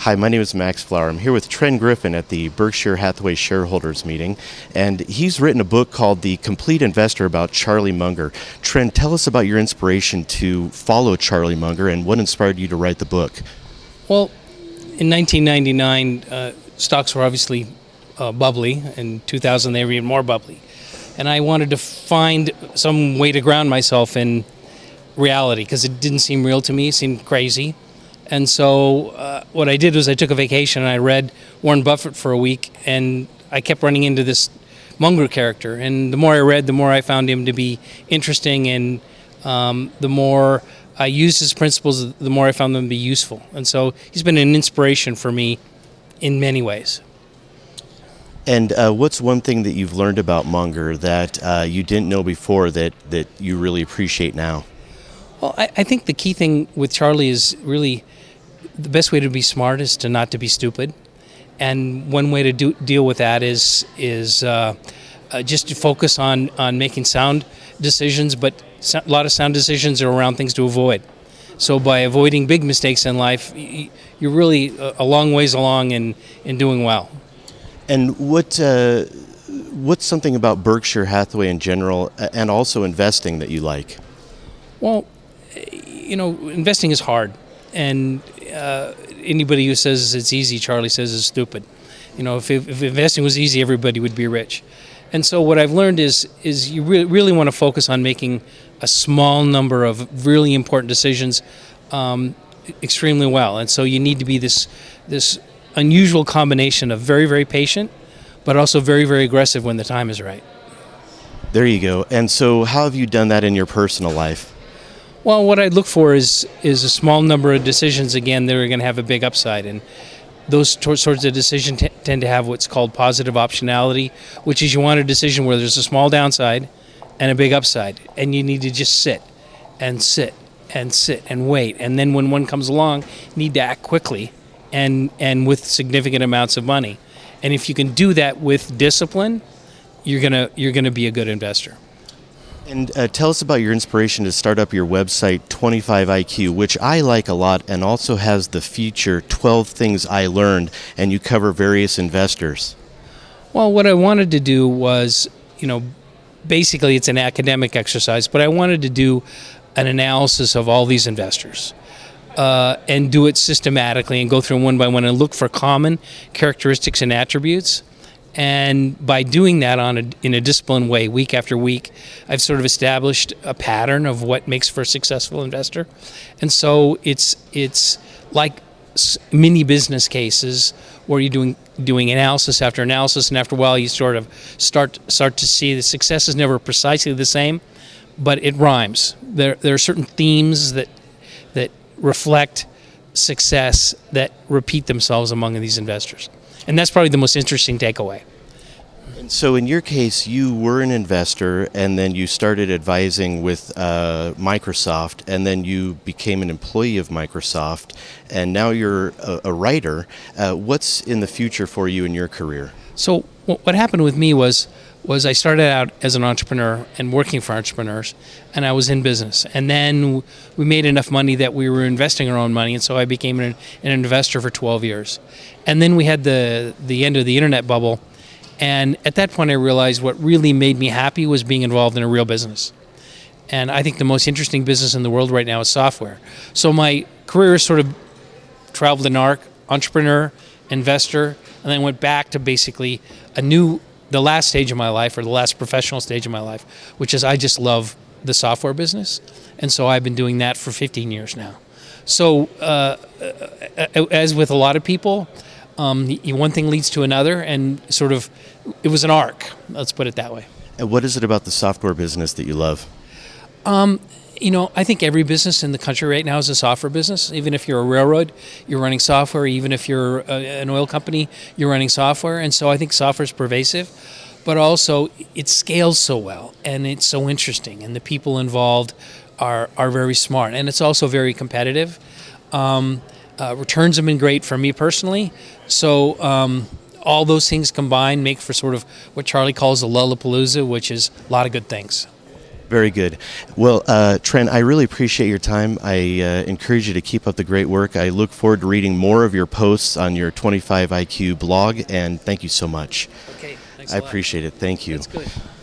Hi, my name is Max Flower. I'm here with Tren Griffin at the Berkshire Hathaway shareholders meeting, and he's written a book called The Complete Investor about Charlie Munger. Tren, tell us about your inspiration to follow Charlie Munger and what inspired you to write the book. Well, in 1999, stocks were obviously bubbly. In 2000, they were even more bubbly. And I wanted to find some way to ground myself in reality because it didn't seem real to me. It seemed crazy. And so what I did was I took a vacation and I read Warren Buffett for a week, and I kept running into this Munger character. And the more I read, the more I found him to be interesting, and the more I used his principles, the more I found them to be useful. And so he's been an inspiration for me in many ways. And what's one thing that you've learned about Munger that you didn't know before that you really appreciate now? Well, I think the key thing with Charlie is really the best way to be smart is to not to be stupid. And one way to deal with that is just to focus on making sound decisions, but a lot of sound decisions are around things to avoid. So by avoiding big mistakes in life, you're really a long ways along in doing well. And what's something about Berkshire Hathaway in general and also investing that you like? Well, investing is hard, and anybody who says it's easy, Charlie says, is stupid. If investing was easy, everybody would be rich. And so what I've learned is you really want to focus on making a small number of really important decisions extremely well. And so you need to be this unusual combination of very, very patient, but also very, very aggressive when the time is right. There you go. And so how have you done that in your personal life? Well, what I look for is a small number of decisions, again, that are going to have a big upside. And those sorts of decisions tend to have what's called positive optionality, which is you want a decision where there's a small downside and a big upside. And you need to just sit and sit and sit and wait. And then when one comes along, you need to act quickly and with significant amounts of money. And if you can do that with discipline, you're gonna be a good investor. And tell us about your inspiration to start up your website, 25IQ, which I like a lot, and also has the feature 12 Things I Learned, and you cover various investors. Well, what I wanted to do was, basically it's an academic exercise, but I wanted to do an analysis of all these investors and do it systematically and go through them one by one and look for common characteristics and attributes. And by doing that in a disciplined way, week after week, I've sort of established a pattern of what makes for a successful investor. And so it's like mini business cases where you're doing analysis after analysis, and after a while you sort of start to see the success is never precisely the same, but it rhymes. There are certain themes that reflect success that repeat themselves among these investors. And that's probably the most interesting takeaway. And so in your case, you were an investor, and then you started advising with Microsoft, and then you became an employee of Microsoft, and now you're a writer. What's in the future for you in your career? So what happened with me was I started out as an entrepreneur and working for entrepreneurs, and I was in business. And then we made enough money that we were investing our own money, and so I became an investor for 12 years. And then we had the end of the internet bubble, and at that point I realized what really made me happy was being involved in a real business. And I think the most interesting business in the world right now is software. So my career sort of traveled an arc: entrepreneur, investor, and then went back to basically the last stage of my life, or the last professional stage of my life, which is I just love the software business. And so I've been doing that for 15 years now. So as with a lot of people, one thing leads to another, and sort of it was an arc, let's put it that way. And what is it about the software business that you love? I think every business in the country right now is a software business. Even if you're a railroad, you're running software. Even if you're an oil company, you're running software. And so I think software is pervasive, but also it scales so well, and it's so interesting, and the people involved are very smart, and it's also very competitive. Returns have been great for me personally. So all those things combined make for sort of what Charlie calls a lullapalooza, which is a lot of good things. Very good. Well, Trent, I really appreciate your time. I encourage you to keep up the great work. I look forward to reading more of your posts on your 25 IQ blog, and thank you so much. Okay, thanks I appreciate it. Thank you. That's good.